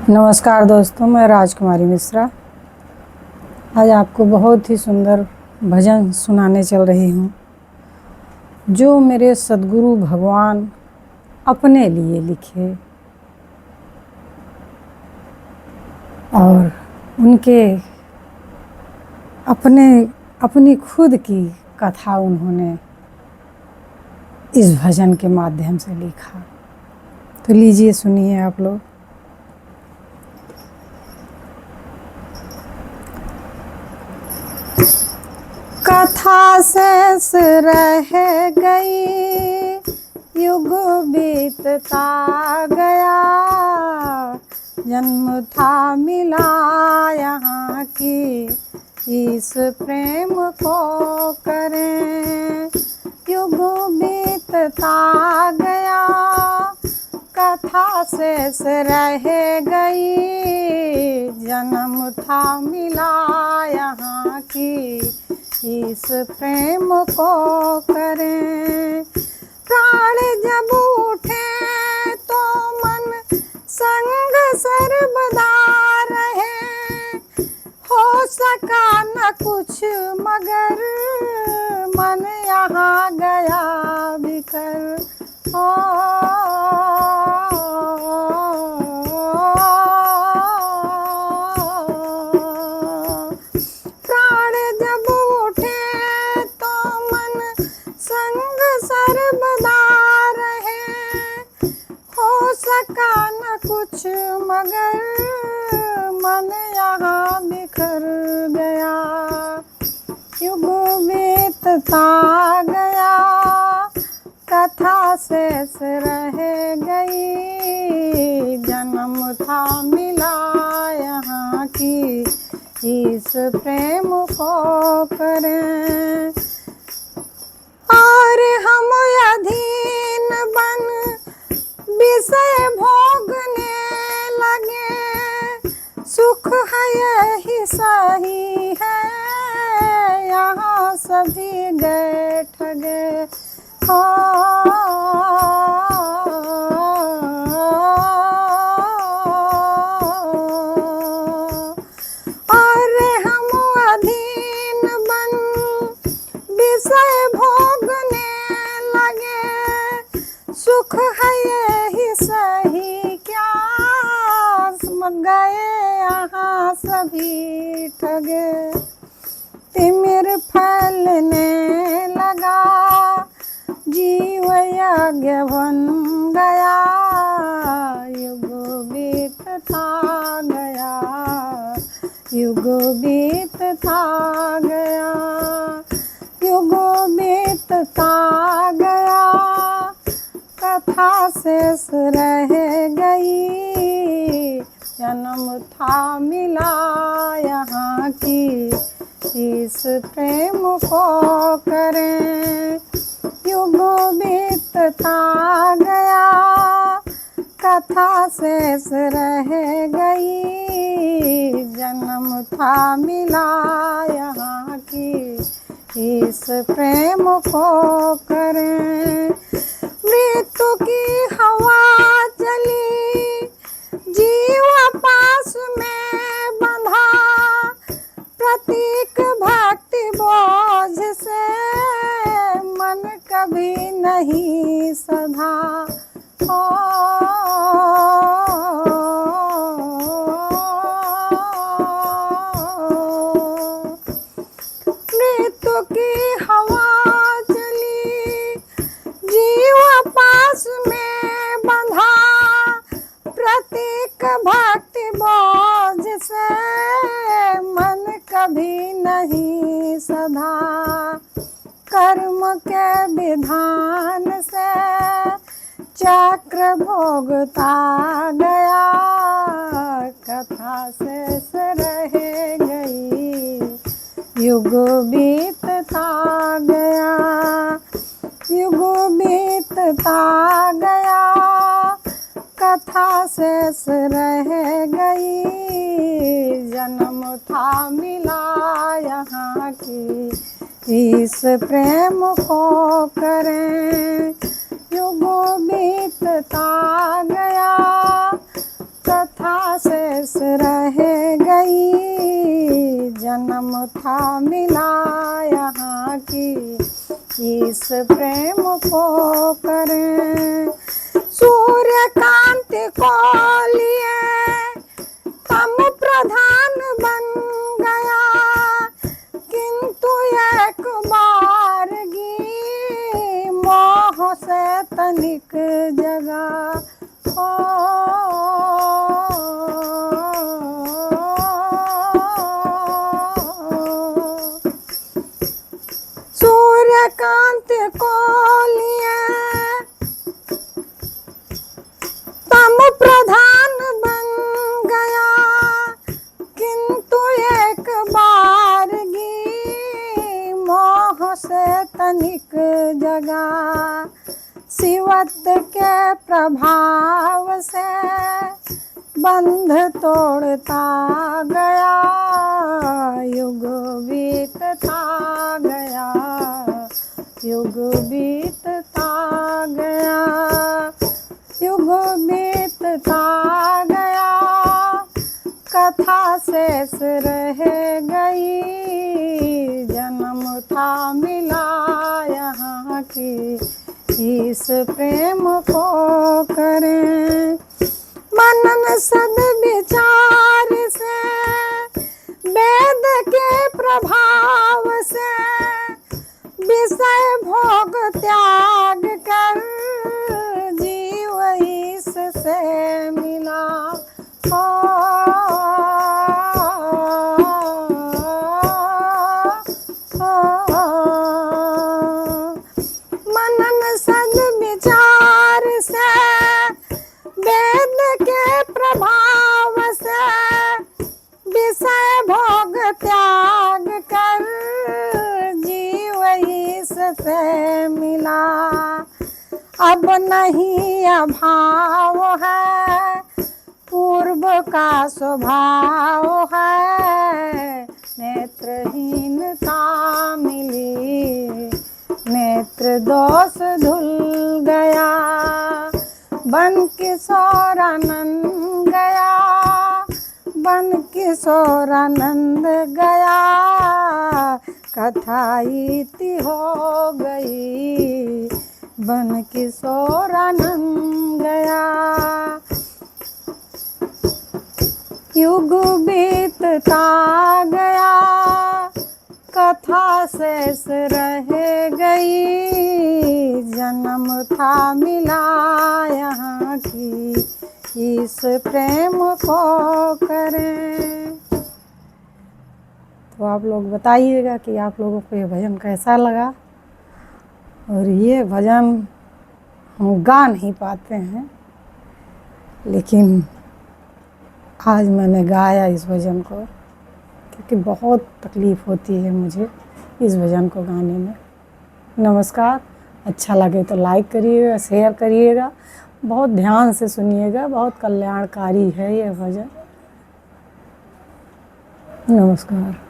नमस्कार दोस्तों, मैं राजकुमारी मिश्रा आज आपको बहुत ही सुंदर भजन सुनाने चल रही हूँ, जो मेरे सद्गुरु भगवान अपने लिए लिखे और उनके अपनी खुद की कथा उन्होंने इस भजन के माध्यम से लिखा। तो लीजिए सुनिए आप लोग। कथा शेष रह गई, युग बीतता गया, जन्म था मिला यहाँ की, इस प्रेम को करें। युग बीतता गया, कथा शेष रह गई, जन्म था मिला यहाँ की, इस प्रेम को करें। प्राण जब उठे तो मन संग सर्वदा रहे, हो सका न कुछ मगर मन यहाँ गया बिखर। न कुछ मगर मन यहाँ बिखर गया। युग बीतता गया, कथा शेष रह गई, जन्म था मिला यहाँ की, इस प्रेम को करें। और हम अधीन बन विषय भोगने लगे, सुख है यही सही है, यहाँ सभी गए ठगे। और हम अधीन बन विषय भोगने लगे, सुख है यही सही, क्या समझ गए यहाँ सभी ठगे। तिमिर फैलने लगा, जीव यज्ञ बन गया, युग बीतता गया, युग बीतता गया, युग बीतता गया, कथा शेष रह गई, जन्म था मिला यहाँ की, इस प्रेम को करें। युग बीतता गया, कथा शेष रह गई, जन्म था मिला यहाँ की, इस प्रेम को करें। मृत्यु की हवा चली, जीव पास में बंधा, प्रतीक भक्ति बोझ से मन कभी नहीं सधा। मृत्यु की हवा चली, जीव पास में बंधा, प्रतीक भक्ति बोझ से मन कभी नहीं सधा। कर्म के विधान से चक्र भोगता गया, कथा शेष रह गई, युग बीतता गया, युग बीतता गया, कथा शेष रह गई, जन्म था मिला यहाँ की, इस प्रेम को करें। युग बीतता गया, कथा कथा शेष रह गई, जन्म था मिला यहाँ की, इस प्रेम को करें। सूर्यकांति को लिए तम प्रधान बन गया, किंतु एक बारगी मोह से तनिक जगा। सूर्यकांति को लिए तम प्रधान बन गया, किंतु एक बारगी मोह से तनिक जगा। शिवत्व के प्रभाव से बंध तोड़ता गया, युग बीतता गया, युग बीतता गया, युग बीतता गया। कथा शेष रह गई, जन्म था मिला यहाँ की, इस प्रेम को करें। मनन सद्विचार से, वेद के प्रभाव से, विषय भोग त्याग कर जीव इससे मिला। मनन सद्विचार से, वेद के प्रभाव से, विषय भोग त्याग कर जीव इससे मिला। अब नहीं अभाव है, पूर्व का स्वभाव है, नेत्रहीनता मिली, नेत्र दोष धुल गया, बन किशोरानंद गया, बन किशोरानंद गया, कथा इति हो गई, बन किशोरानंद गया। युग बीतता गया, कथा शेष रह गई, जन्म था मिला यहाँ की, इस प्रेम को करें। तो आप लोग बताइएगा कि आप लोगों को ये भजन कैसा लगा। और ये भजन हम गा नहीं पाते हैं, लेकिन आज मैंने गाया इस भजन को, क्योंकि बहुत तकलीफ़ होती है मुझे इस भजन को गाने में। नमस्कार। अच्छा लगे तो लाइक करिएगा, शेयर करिएगा, बहुत ध्यान से सुनिएगा, बहुत कल्याणकारी है ये भजन। नमस्कार।